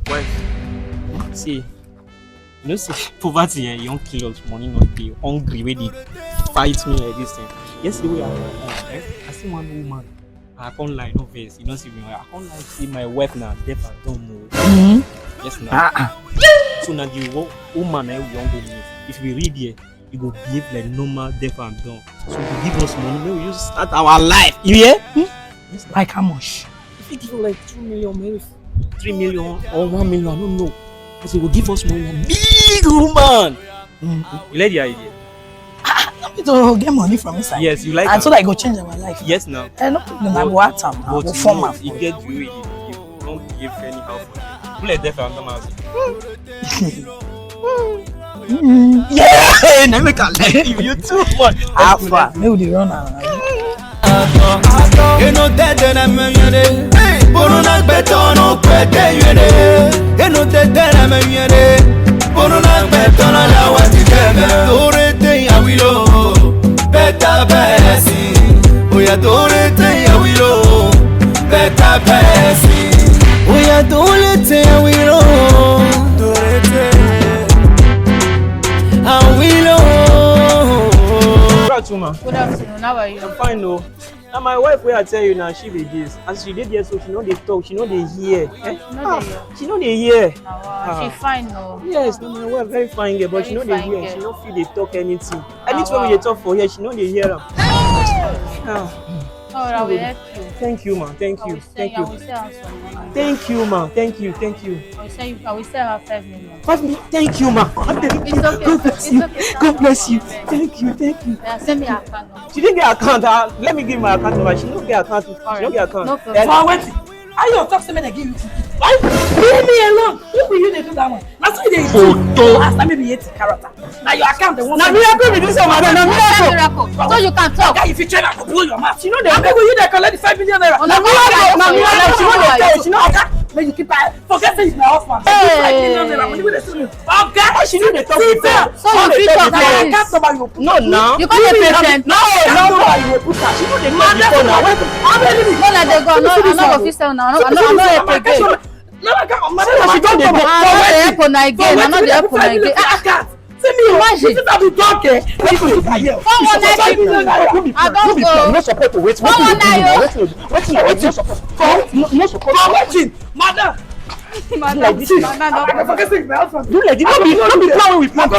Wife, see, you know, see, poverty, you don't kill us, money not pay, hungry, where they fight me like this thing. Yesterday, I see one woman, I can't lie, no face, you know, see me, I can't lie, see my wife now, deaf and don't know. Yes, now. So now the woman, I will go move. If we read here, you go behave like normal, deaf and dumb. So you give us money, maybe we use start our life. You hear? Yes, like how much? If you give us like 2 million, maybe 3 million or 1 million, I don't know. Because he will give us money, like big woman. You like the idea? To get money from inside. Yes, you like. And so that I go change our life. Yes, now. No problem. I go at them. I go form am. You get you, you don't behave anyhow. Who let deaf and dumb house? Yeah, now make a like you too much. Alpha, maybe they run around. You know that I'm a yere. Boruna beto no kwete yere. You know that I'm a yere. Boruna beto na la wati keme. Dorete Awilo, beta besi. Oya dorete Awilo, beta besi. Oya dorete Awilo, dorete Awilo. Good afternoon, how are you? I'm fine, no. Now my wife, where I tell you now, she be this. As she did here, so she know they talk, she know they hear. She know they hear. She fine, no. Yes, no, my wife very fine girl, but she know they hear. Girl. She know feel they talk anything. Anything we talk for here, she know they hear them. Oh, I will help you. Thank you, man. Thank you. Thank I will you. sell her some money. Thank you, man. Thank you. Thank you. I will sell her 5 million. 5 million. Thank you, man. It's okay. God bless you. God bless you. Thank you. Thank you. Send me her account number. She didn't get account. Let me give my account number. She don't get account. She don't get account. No problem. For waiting. How you talk to me? They give you. Why? Leave me alone. Who will you do that one? That's why they do. Last time maybe 80 character. Now your account they want. Now miracle be this one, madam. Now miracle. So you can talk. Guy, if you try to blow your mouth, you know they. How will you they collect the 5 million naira? Now miracle. Now miracle. She know they tell. She know okay. May you keep her. Forget say it's my husband. 5 million naira. Money wey dey sue me. Okay. She know they talk. So you fit talk Now like I can't this. number you put. No, now. You can't be patient. No, you put her. She know they talk before now. No, let them go. I'm not official now. I'm not help again. No, I can't. She don't dey I'm not the help on again. I'm not the help on again. Imagine. I don't go. no support to wait. No support. Madam, Do like this. I forget saying my husband. Do like this. No be plan we plan.